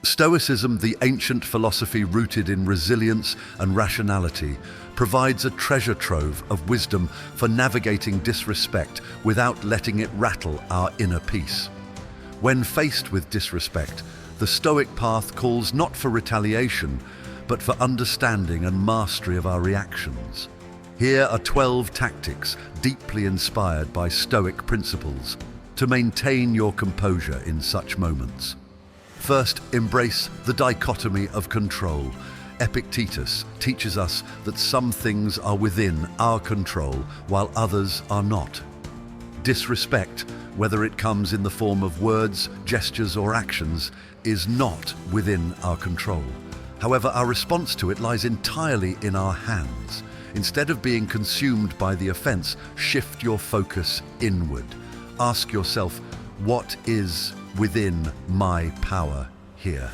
Stoicism, the ancient philosophy rooted in resilience and rationality, provides a treasure trove of wisdom for navigating disrespect without letting it rattle our inner peace. When faced with disrespect, the Stoic path calls not for retaliation, but for understanding and mastery of our reactions. Here are 12 tactics deeply inspired by Stoic principles to maintain your composure in such moments. First, embrace the dichotomy of control. Epictetus teaches us that some things are within our control while others are not. Disrespect, whether it comes in the form of words, gestures, or actions, is not within our control. However, our response to it lies entirely in our hands. Instead of being consumed by the offense, shift your focus inward. Ask yourself, what is within my power here?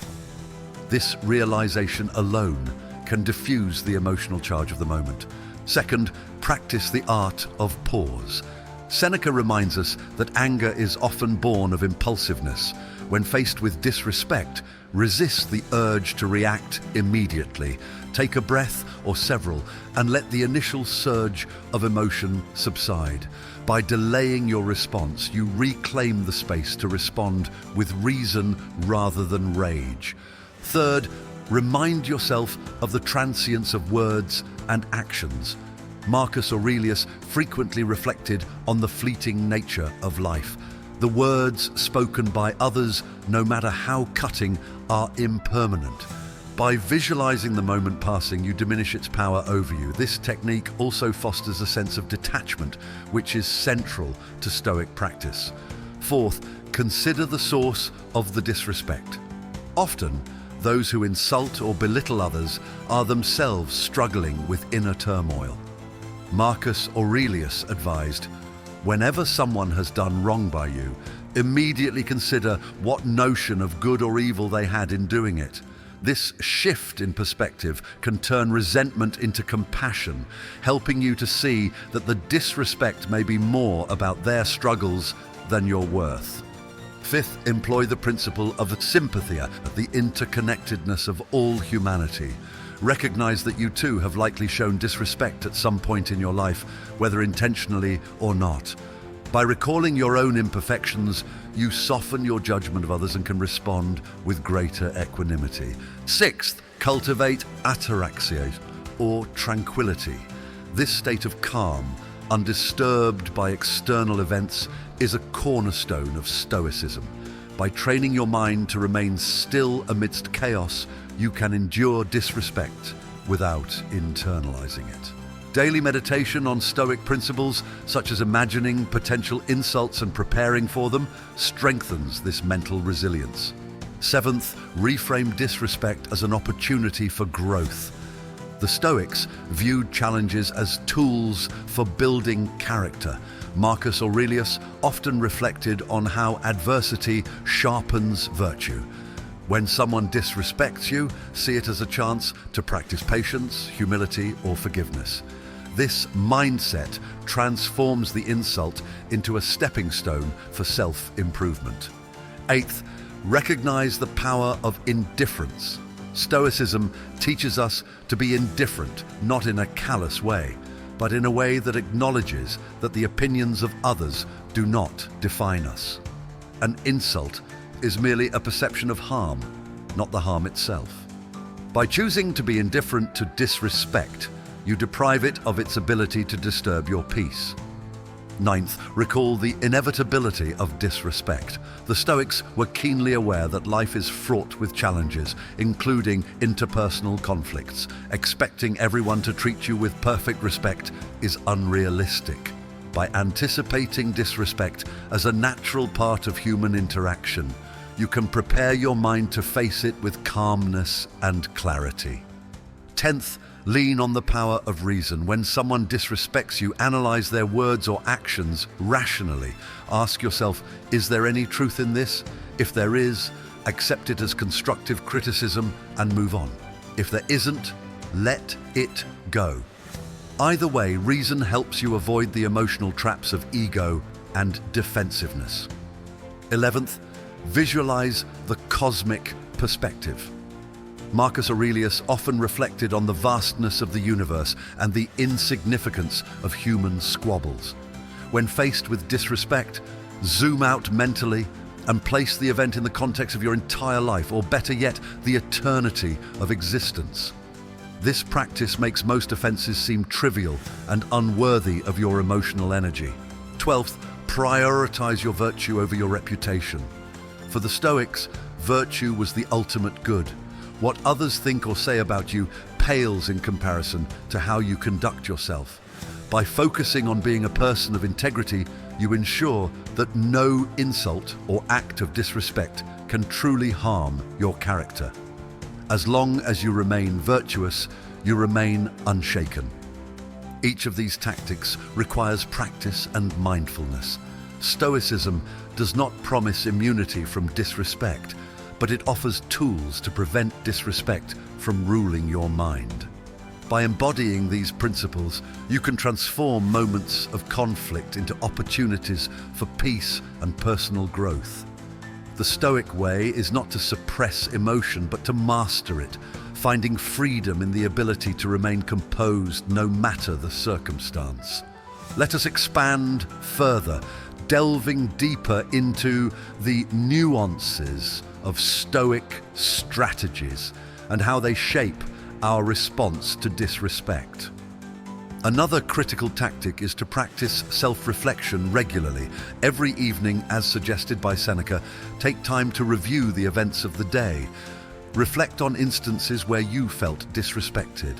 This realization alone can diffuse the emotional charge of the moment. Second, practice the art of pause. Seneca reminds us that anger is often born of impulsiveness. When faced with disrespect, resist the urge to react immediately. Take a breath or several and let the initial surge of emotion subside. By delaying your response, you reclaim the space to respond with reason rather than rage. Third, remind yourself of the transience of words and actions. Marcus Aurelius frequently reflected on the fleeting nature of life. The words spoken by others, no matter how cutting, are impermanent. By visualizing the moment passing, you diminish its power over you. This technique also fosters a sense of detachment, which is central to Stoic practice. Fourth, consider the source of the disrespect. Often, those who insult or belittle others are themselves struggling with inner turmoil. Marcus Aurelius advised, whenever someone has done wrong by you, immediately consider what notion of good or evil they had in doing it. This shift in perspective can turn resentment into compassion, helping you to see that the disrespect may be more about their struggles than your worth. Fifth, employ the principle of sympathia, the interconnectedness of all humanity. Recognize that you too have likely shown disrespect at some point in your life, whether intentionally or not. By recalling your own imperfections, you soften your judgment of others and can respond with greater equanimity. Sixth, cultivate ataraxia, or tranquility. This state of calm, undisturbed by external events, is a cornerstone of Stoicism. By training your mind to remain still amidst chaos, you can endure disrespect without internalizing it. Daily meditation on Stoic principles, such as imagining potential insults and preparing for them, strengthens this mental resilience. Seventh, reframe disrespect as an opportunity for growth. The Stoics viewed challenges as tools for building character. Marcus Aurelius often reflected on how adversity sharpens virtue. When someone disrespects you, see it as a chance to practice patience, humility, or forgiveness. This mindset transforms the insult into a stepping stone for self-improvement. Eighth, recognize the power of indifference. Stoicism teaches us to be indifferent, not in a callous way, but in a way that acknowledges that the opinions of others do not define us. An insult is merely a perception of harm, not the harm itself. By choosing to be indifferent to disrespect, you deprive it of its ability to disturb your peace. Ninth, recall the inevitability of disrespect. The Stoics were keenly aware that life is fraught with challenges, including interpersonal conflicts. Expecting everyone to treat you with perfect respect is unrealistic. By anticipating disrespect as a natural part of human interaction, you can prepare your mind to face it with calmness and clarity. 10th, lean on the power of reason. When someone disrespects you, analyze their words or actions rationally. Ask yourself, is there any truth in this? If there is, accept it as constructive criticism and move on. If there isn't, let it go. Either way, reason helps you avoid the emotional traps of ego and defensiveness. 11th, visualize the cosmic perspective. Marcus Aurelius often reflected on the vastness of the universe and the insignificance of human squabbles. When faced with disrespect, zoom out mentally and place the event in the context of your entire life, or better yet, the eternity of existence. This practice makes most offenses seem trivial and unworthy of your emotional energy. 12th, prioritize your virtue over your reputation. For the Stoics, virtue was the ultimate good. What others think or say about you pales in comparison to how you conduct yourself. By focusing on being a person of integrity, you ensure that no insult or act of disrespect can truly harm your character. As long as you remain virtuous, you remain unshaken. Each of these tactics requires practice and mindfulness. Stoicism does not promise immunity from disrespect, but it offers tools to prevent disrespect from ruling your mind. By embodying these principles, you can transform moments of conflict into opportunities for peace and personal growth. The Stoic way is not to suppress emotion, but to master it, finding freedom in the ability to remain composed no matter the circumstance. Let us expand further, delving deeper into the nuances of Stoic strategies and how they shape our response to disrespect. Another critical tactic is to practice self-reflection regularly. Every evening, as suggested by Seneca, take time to review the events of the day. Reflect on instances where you felt disrespected.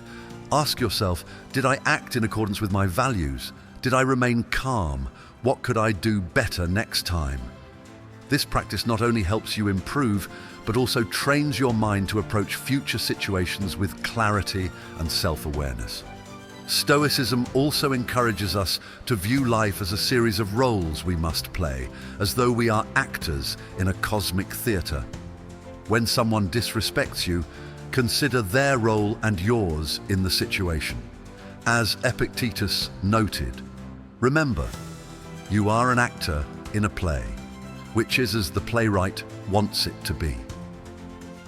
Ask yourself, did I act in accordance with my values? Did I remain calm? What could I do better next time? This practice not only helps you improve, but also trains your mind to approach future situations with clarity and self-awareness. Stoicism also encourages us to view life as a series of roles we must play, as though we are actors in a cosmic theatre. When someone disrespects you, consider their role and yours in the situation. As Epictetus noted, remember, you are an actor in a play, which is as the playwright wants it to be.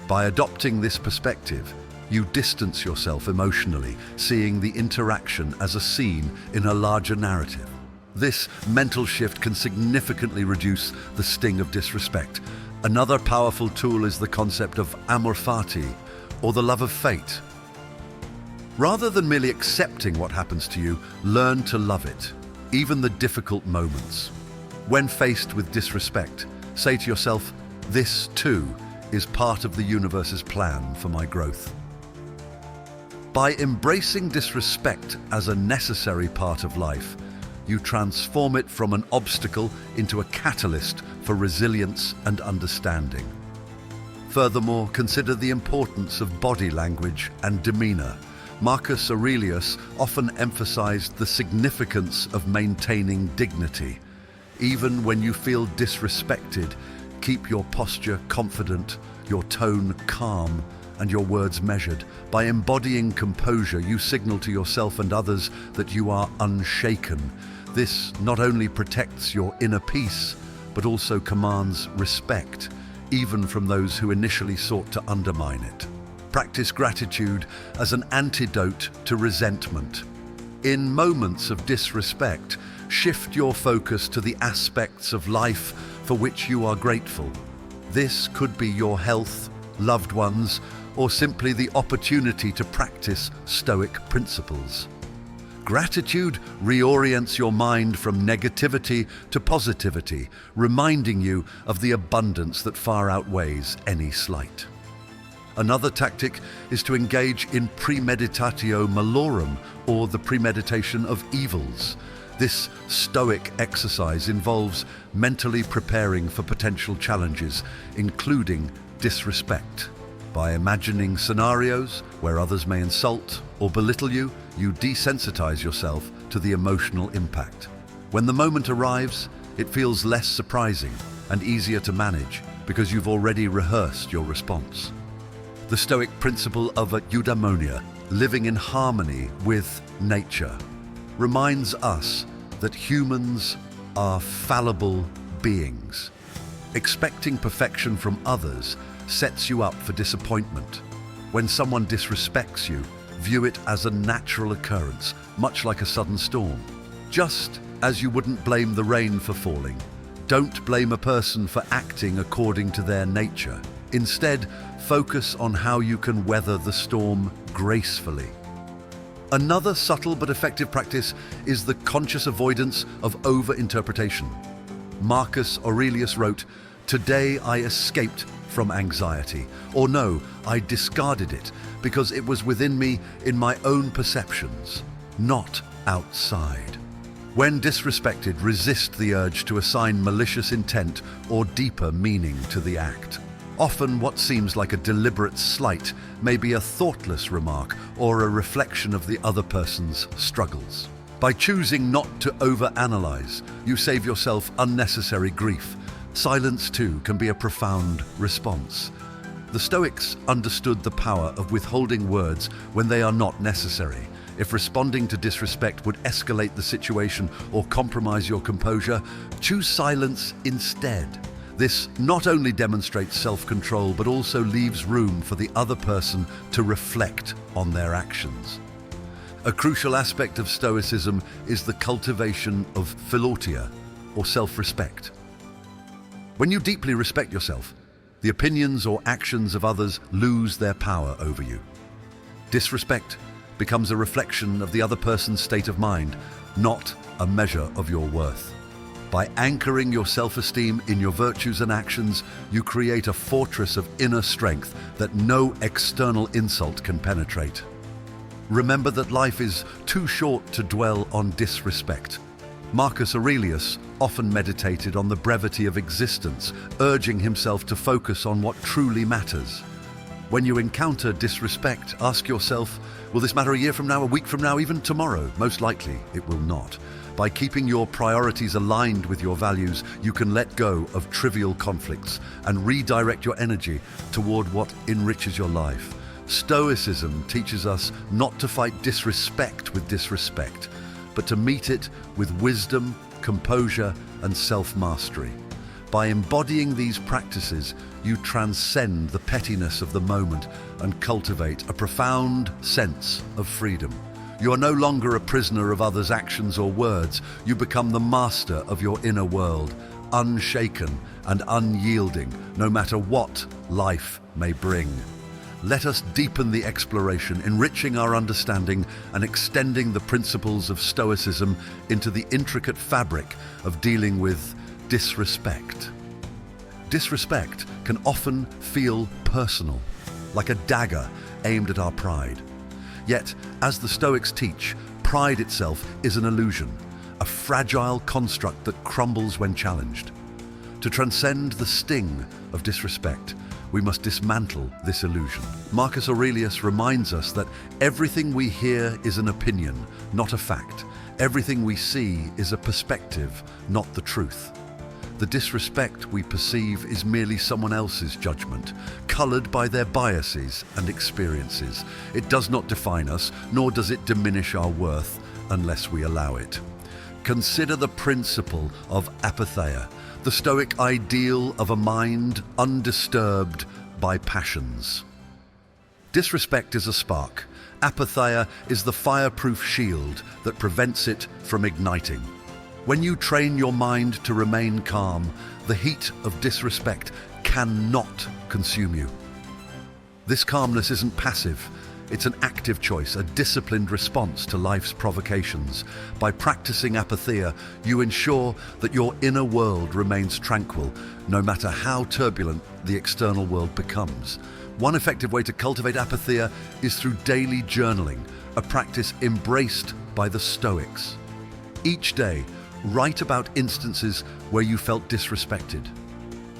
By adopting this perspective, you distance yourself emotionally, seeing the interaction as a scene in a larger narrative. This mental shift can significantly reduce the sting of disrespect. Another powerful tool is the concept of amor fati, or the love of fate. Rather than merely accepting what happens to you, learn to love it, even the difficult moments. When faced with disrespect, say to yourself, this too is part of the universe's plan for my growth. By embracing disrespect as a necessary part of life, you transform it from an obstacle into a catalyst for resilience and understanding. Furthermore, consider the importance of body language and demeanor. Marcus Aurelius often emphasized the significance of maintaining dignity. Even when you feel disrespected, keep your posture confident, your tone calm, and your words measured. By embodying composure, you signal to yourself and others that you are unshaken. This not only protects your inner peace, but also commands respect, even from those who initially sought to undermine it. Practice gratitude as an antidote to resentment. In moments of disrespect, shift your focus to the aspects of life for which you are grateful. This could be your health, loved ones, or simply the opportunity to practice Stoic principles. Gratitude reorients your mind from negativity to positivity, reminding you of the abundance that far outweighs any slight. Another tactic is to engage in premeditatio malorum, or the premeditation of evils. This Stoic exercise involves mentally preparing for potential challenges, including disrespect. By imagining scenarios where others may insult or belittle you, you desensitize yourself to the emotional impact. When the moment arrives, it feels less surprising and easier to manage because you've already rehearsed your response. The Stoic principle of eudaimonia, living in harmony with nature, reminds us that humans are fallible beings. Expecting perfection from others sets you up for disappointment. When someone disrespects you, view it as a natural occurrence, much like a sudden storm. Just as you wouldn't blame the rain for falling, don't blame a person for acting according to their nature. Instead, focus on how you can weather the storm gracefully. Another subtle but effective practice is the conscious avoidance of over-interpretation. Marcus Aurelius wrote, "Today I escaped from anxiety," or "No, I discarded it because it was within me in my own perceptions, not outside." When disrespected, resist the urge to assign malicious intent or deeper meaning to the act. Often what seems like a deliberate slight may be a thoughtless remark or a reflection of the other person's struggles. By choosing not to overanalyze, you save yourself unnecessary grief. Silence, too, can be a profound response. The Stoics understood the power of withholding words when they are not necessary. If responding to disrespect would escalate the situation or compromise your composure, choose silence instead. This not only demonstrates self-control, but also leaves room for the other person to reflect on their actions. A crucial aspect of Stoicism is the cultivation of philotia, or self-respect. When you deeply respect yourself, the opinions or actions of others lose their power over you. Disrespect becomes a reflection of the other person's state of mind, not a measure of your worth. By anchoring your self-esteem in your virtues and actions, you create a fortress of inner strength that no external insult can penetrate. Remember that life is too short to dwell on disrespect. Marcus Aurelius often meditated on the brevity of existence, urging himself to focus on what truly matters. When you encounter disrespect, ask yourself, will this matter a year from now, a week from now, even tomorrow? Most likely, it will not. By keeping your priorities aligned with your values, you can let go of trivial conflicts and redirect your energy toward what enriches your life. Stoicism teaches us not to fight disrespect with disrespect, but to meet it with wisdom, composure, and self-mastery. By embodying these practices, you transcend the pettiness of the moment and cultivate a profound sense of freedom. You are no longer a prisoner of others' actions or words. You become the master of your inner world, unshaken and unyielding, no matter what life may bring. Let us deepen the exploration, enriching our understanding and extending the principles of Stoicism into the intricate fabric of dealing with disrespect. Disrespect can often feel personal, like a dagger aimed at our pride. Yet, as the Stoics teach, pride itself is an illusion, a fragile construct that crumbles when challenged. To transcend the sting of disrespect, we must dismantle this illusion. Marcus Aurelius reminds us that everything we hear is an opinion, not a fact. Everything we see is a perspective, not the truth. The disrespect we perceive is merely someone else's judgment, colored by their biases and experiences. It does not define us, nor does it diminish our worth unless we allow it. Consider the principle of apatheia, the Stoic ideal of a mind undisturbed by passions. Disrespect is a spark. Apatheia is the fireproof shield that prevents it from igniting. When you train your mind to remain calm, the heat of disrespect cannot consume you. This calmness isn't passive. It's an active choice, a disciplined response to life's provocations. By practicing apatheia, you ensure that your inner world remains tranquil, no matter how turbulent the external world becomes. One effective way to cultivate apatheia is through daily journaling, a practice embraced by the Stoics. Each day, write about instances where you felt disrespected.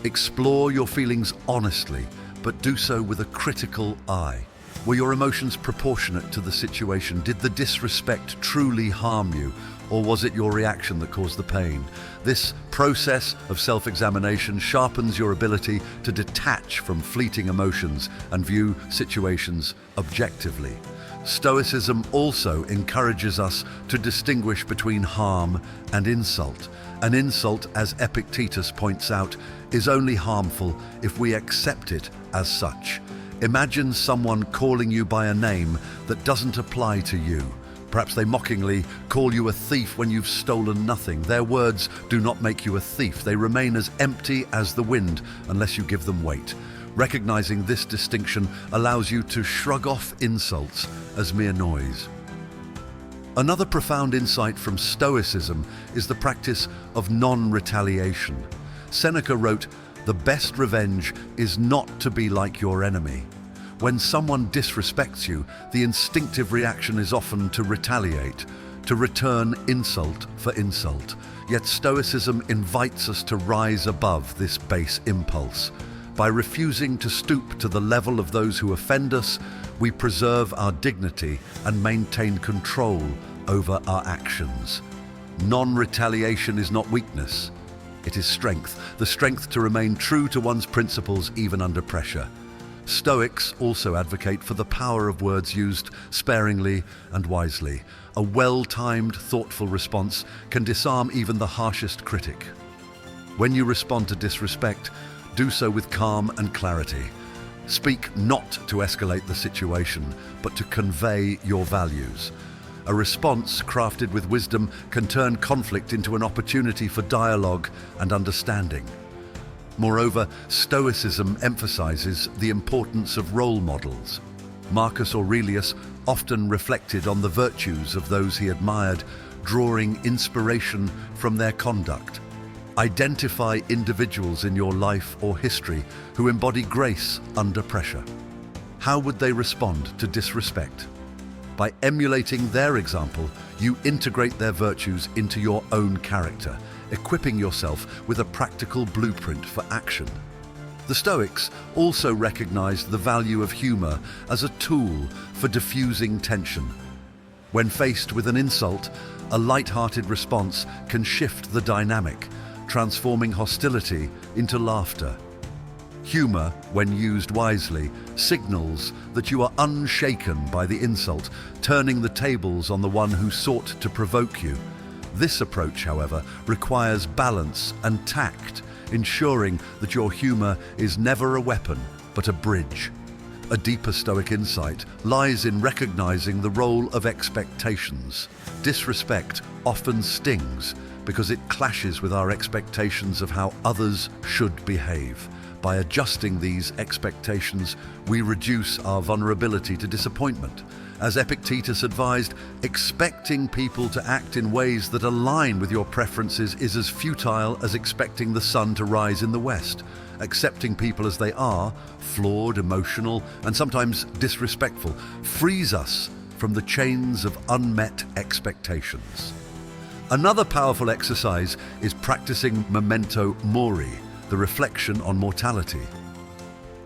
Explore your feelings honestly, but do so with a critical eye. Were your emotions proportionate to the situation? Did the disrespect truly harm you, or was it your reaction that caused the pain? This process of self-examination sharpens your ability to detach from fleeting emotions and view situations objectively. Stoicism also encourages us to distinguish between harm and insult. An insult, as Epictetus points out, is only harmful if we accept it as such. Imagine someone calling you by a name that doesn't apply to you. Perhaps they mockingly call you a thief when you've stolen nothing. Their words do not make you a thief. They remain as empty as the wind unless you give them weight. Recognizing this distinction allows you to shrug off insults as mere noise. Another profound insight from Stoicism is the practice of non-retaliation. Seneca wrote, "The best revenge is not to be like your enemy." When someone disrespects you, the instinctive reaction is often to retaliate, to return insult for insult. Yet Stoicism invites us to rise above this base impulse. By refusing to stoop to the level of those who offend us, we preserve our dignity and maintain control over our actions. Non-retaliation is not weakness, it is strength, the strength to remain true to one's principles even under pressure. Stoics also advocate for the power of words used sparingly and wisely. A well-timed, thoughtful response can disarm even the harshest critic. When you respond to disrespect, do so with calm and clarity. Speak not to escalate the situation, but to convey your values. A response crafted with wisdom can turn conflict into an opportunity for dialogue and understanding. Moreover, Stoicism emphasizes the importance of role models. Marcus Aurelius often reflected on the virtues of those he admired, drawing inspiration from their conduct. Identify individuals in your life or history who embody grace under pressure. How would they respond to disrespect? By emulating their example, you integrate their virtues into your own character, equipping yourself with a practical blueprint for action. The Stoics also recognized the value of humor as a tool for diffusing tension. When faced with an insult, a light-hearted response can shift the dynamic, transforming hostility into laughter. Humor, when used wisely, signals that you are unshaken by the insult, turning the tables on the one who sought to provoke you. This approach, however, requires balance and tact, ensuring that your humor is never a weapon, but a bridge. A deeper Stoic insight lies in recognizing the role of expectations. Disrespect often stings because it clashes with our expectations of how others should behave. By adjusting these expectations, we reduce our vulnerability to disappointment. As Epictetus advised, expecting people to act in ways that align with your preferences is as futile as expecting the sun to rise in the west. Accepting people as they are, flawed, emotional, and sometimes disrespectful, frees us from the chains of unmet expectations. Another powerful exercise is practicing memento mori, the reflection on mortality.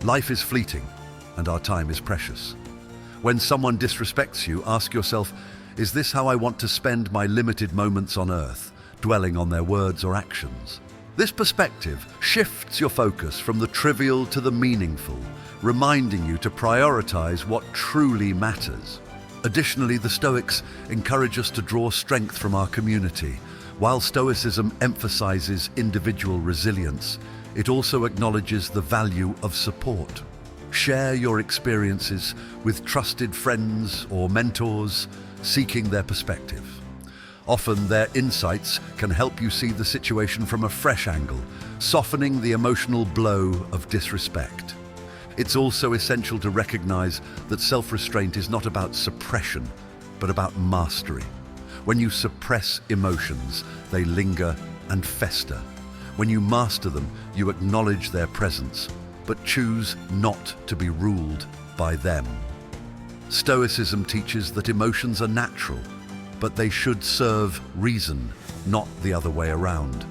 Life is fleeting, and our time is precious. When someone disrespects you, ask yourself, is this how I want to spend my limited moments on earth, dwelling on their words or actions? This perspective shifts your focus from the trivial to the meaningful, reminding you to prioritize what truly matters. Additionally, the Stoics encourage us to draw strength from our community. While Stoicism emphasizes individual resilience, it also acknowledges the value of support. Share your experiences with trusted friends or mentors, seeking their perspective. Often their insights can help you see the situation from a fresh angle, softening the emotional blow of disrespect. It's also essential to recognize that self-restraint is not about suppression, but about mastery. When you suppress emotions, they linger and fester. When you master them, you acknowledge their presence, but choose not to be ruled by them. Stoicism teaches that emotions are natural, but they should serve reason, not the other way around.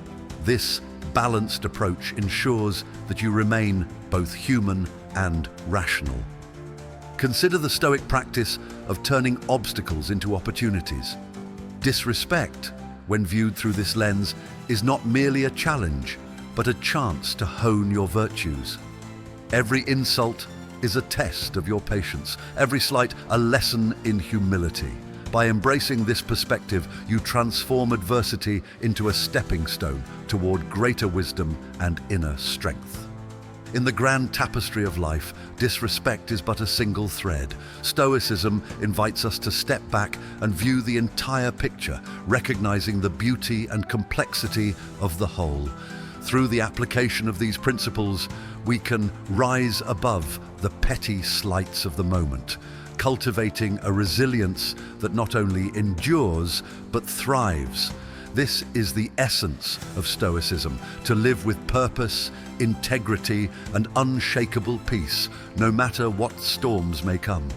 This balanced approach ensures that you remain both human and rational. Consider the Stoic practice of turning obstacles into opportunities. Disrespect, when viewed through this lens, is not merely a challenge, but a chance to hone your virtues. Every insult, is a test of your patience, every slight a lesson in humility. By embracing this perspective, you transform adversity into a stepping stone toward greater wisdom and inner strength. In the grand tapestry of life, disrespect is but a single thread. Stoicism invites us to step back and view the entire picture, recognizing the beauty and complexity of the whole. Through the application of these principles, we can rise above the petty slights of the moment, cultivating a resilience that not only endures but thrives. This is the essence of Stoicism, to live with purpose, integrity, and unshakable peace, no matter what storms may come.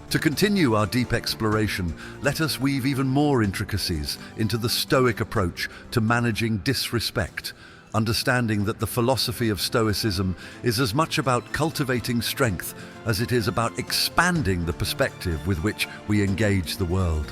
To continue our deep exploration, let us weave even more intricacies into the Stoic approach to managing disrespect, understanding that the philosophy of Stoicism is as much about cultivating strength as it is about expanding the perspective with which we engage the world.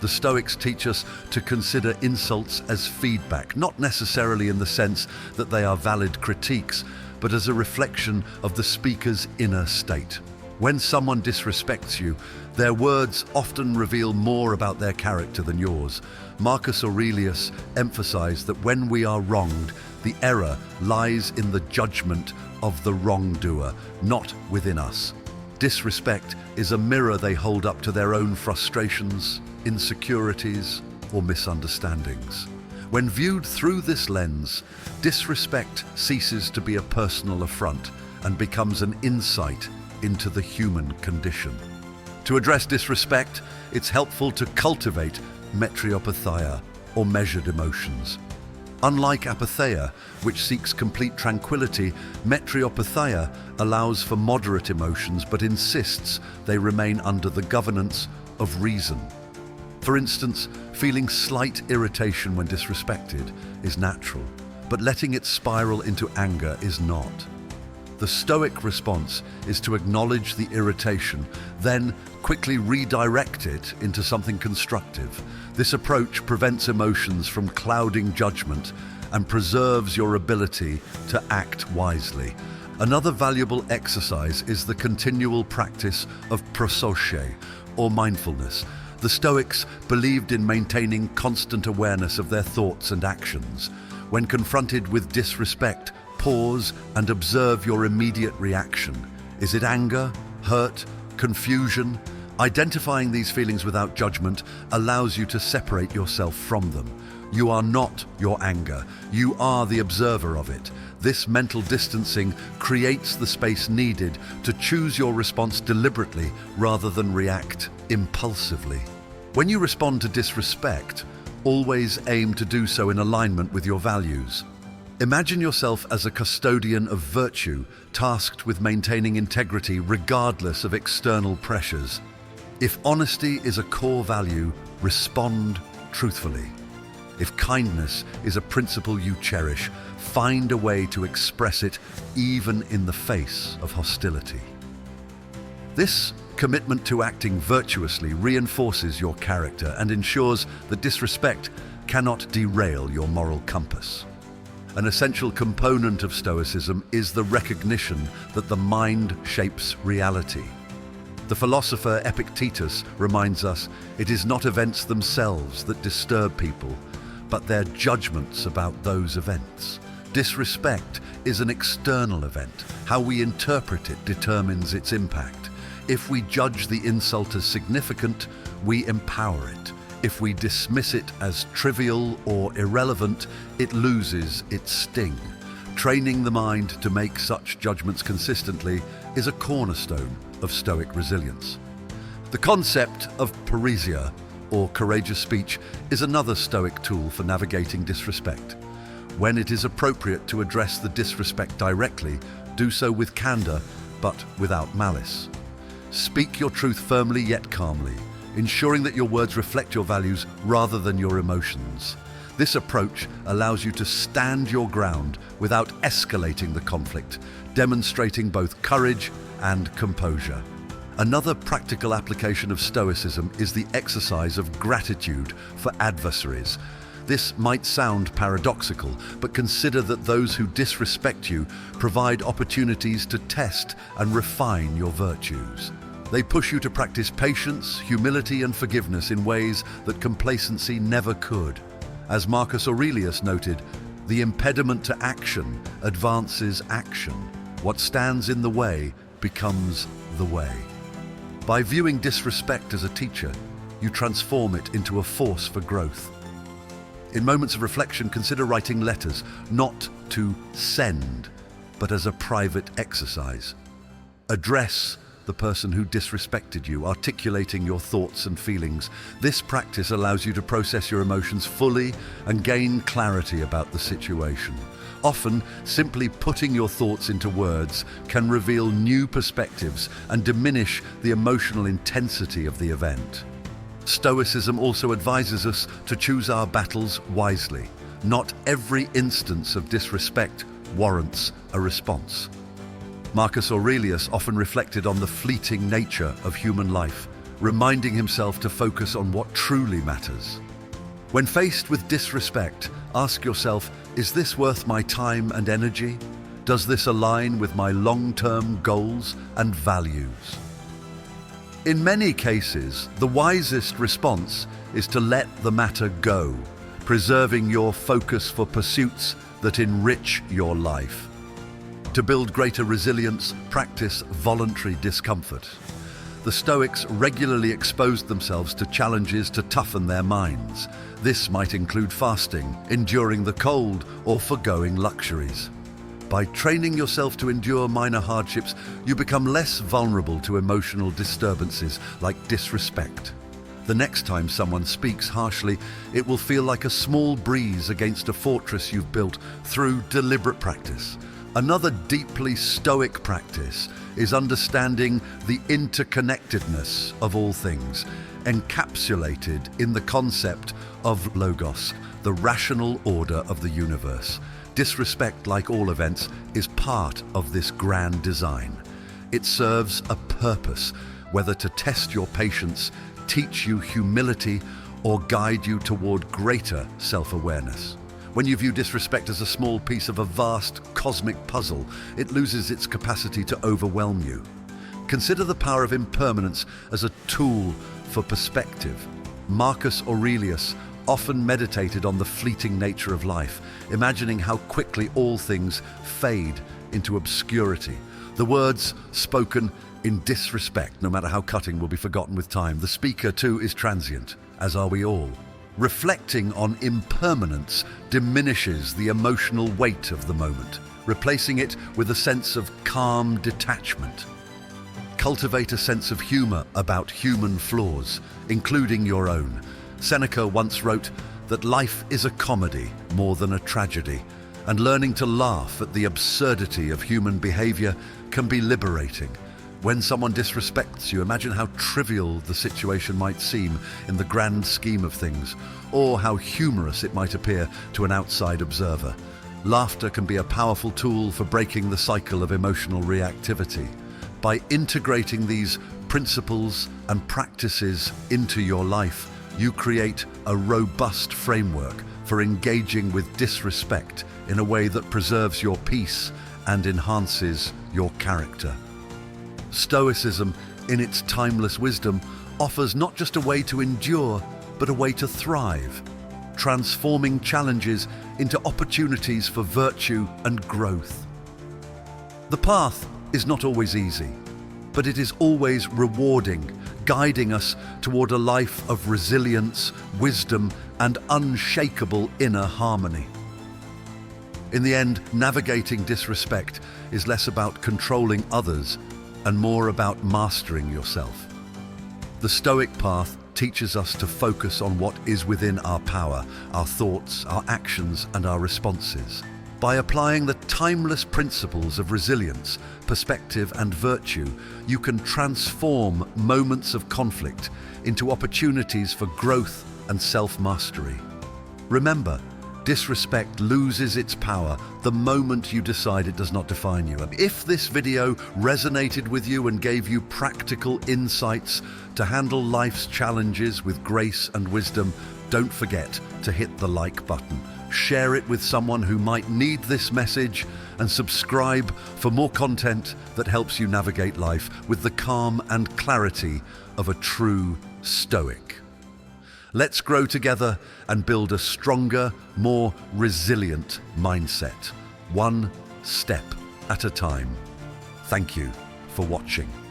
The Stoics teach us to consider insults as feedback, not necessarily in the sense that they are valid critiques, but as a reflection of the speaker's inner state. When someone disrespects you, their words often reveal more about their character than yours. Marcus Aurelius emphasized that when we are wronged, the error lies in the judgment of the wrongdoer, not within us. Disrespect is a mirror they hold up to their own frustrations, insecurities, or misunderstandings. When viewed through this lens, disrespect ceases to be a personal affront and becomes an insight into the human condition. To address disrespect, it's helpful to cultivate metriopatheia, or measured emotions. Unlike apatheia, which seeks complete tranquility, metriopatheia allows for moderate emotions but insists they remain under the governance of reason. For instance, feeling slight irritation when disrespected is natural, but letting it spiral into anger is not. The Stoic response is to acknowledge the irritation, then quickly redirect it into something constructive. This approach prevents emotions from clouding judgment and preserves your ability to act wisely. Another valuable exercise is the continual practice of prosauche, or mindfulness. The Stoics believed in maintaining constant awareness of their thoughts and actions. When confronted with disrespect, pause and observe your immediate reaction. Is it anger, hurt, confusion? Identifying these feelings without judgment allows you to separate yourself from them. You are not your anger. You are the observer of it. This mental distancing creates the space needed to choose your response deliberately rather than react impulsively. When you respond to disrespect, always aim to do so in alignment with your values. Imagine yourself as a custodian of virtue, tasked with maintaining integrity regardless of external pressures. If honesty is a core value, respond truthfully. If kindness is a principle you cherish, find a way to express it even in the face of hostility. This commitment to acting virtuously reinforces your character and ensures that disrespect cannot derail your moral compass. An essential component of Stoicism is the recognition that the mind shapes reality. The philosopher Epictetus reminds us it is not events themselves that disturb people, but their judgments about those events. Disrespect is an external event. How we interpret it determines its impact. If we judge the insult as significant, we empower it. If we dismiss it as trivial or irrelevant, it loses its sting. Training the mind to make such judgments consistently is a cornerstone of Stoic resilience. The concept of parrhesia, or courageous speech, is another Stoic tool for navigating disrespect. When it is appropriate to address the disrespect directly, do so with candor, but without malice. Speak your truth firmly yet calmly, ensuring that your words reflect your values rather than your emotions. This approach allows you to stand your ground without escalating the conflict, demonstrating both courage and composure. Another practical application of Stoicism is the exercise of gratitude for adversaries. This might sound paradoxical, but consider that those who disrespect you provide opportunities to test and refine your virtues. They push you to practice patience, humility, and forgiveness in ways that complacency never could. As Marcus Aurelius noted, the impediment to action advances action. What stands in the way becomes the way. By viewing disrespect as a teacher, you transform it into a force for growth. In moments of reflection, consider writing letters, not to send, but as a private exercise. Address the person who disrespected you, articulating your thoughts and feelings. This practice allows you to process your emotions fully and gain clarity about the situation. Often, simply putting your thoughts into words can reveal new perspectives and diminish the emotional intensity of the event. Stoicism also advises us to choose our battles wisely. Not every instance of disrespect warrants a response. Marcus Aurelius often reflected on the fleeting nature of human life, reminding himself to focus on what truly matters. When faced with disrespect, ask yourself, is this worth my time and energy? Does this align with my long-term goals and values? In many cases, the wisest response is to let the matter go, preserving your focus for pursuits that enrich your life. To build greater resilience, practice voluntary discomfort. The Stoics regularly exposed themselves to challenges to toughen their minds. This might include fasting, enduring the cold, or forgoing luxuries. By training yourself to endure minor hardships, you become less vulnerable to emotional disturbances like disrespect. The next time someone speaks harshly, it will feel like a small breeze against a fortress you've built through deliberate practice. Another deeply Stoic practice is understanding the interconnectedness of all things, encapsulated in the concept of logos, the rational order of the universe. Disrespect, like all events, is part of this grand design. It serves a purpose, whether to test your patience, teach you humility, or guide you toward greater self-awareness. When you view disrespect as a small piece of a vast cosmic puzzle, it loses its capacity to overwhelm you. Consider the power of impermanence as a tool for perspective. Marcus Aurelius often meditated on the fleeting nature of life, imagining how quickly all things fade into obscurity. The words spoken in disrespect, no matter how cutting, will be forgotten with time. The speaker, too, is transient, as are we all. Reflecting on impermanence diminishes the emotional weight of the moment, replacing it with a sense of calm detachment. Cultivate a sense of humor about human flaws, including your own. Seneca once wrote that life is a comedy more than a tragedy, and learning to laugh at the absurdity of human behavior can be liberating. When someone disrespects you, imagine how trivial the situation might seem in the grand scheme of things, or how humorous it might appear to an outside observer. Laughter can be a powerful tool for breaking the cycle of emotional reactivity. By integrating these principles and practices into your life, you create a robust framework for engaging with disrespect in a way that preserves your peace and enhances your character. Stoicism, in its timeless wisdom, offers not just a way to endure, but a way to thrive, transforming challenges into opportunities for virtue and growth. The path is not always easy, but it is always rewarding, guiding us toward a life of resilience, wisdom, and unshakable inner harmony. In the end, navigating disrespect is less about controlling others and more about mastering yourself. The Stoic path teaches us to focus on what is within our power, our thoughts, our actions, and our responses. By applying the timeless principles of resilience, perspective, and virtue, you can transform moments of conflict into opportunities for growth and self-mastery. Remember, Disrespect loses its power the moment you decide it does not define you. And if this video resonated with you and gave you practical insights to handle life's challenges with grace and wisdom, don't forget to hit the like button. Share it with someone who might need this message, and subscribe for more content that helps you navigate life with the calm and clarity of a true Stoic. Let's grow together and build a stronger, more resilient mindset, one step at a time. Thank you for watching.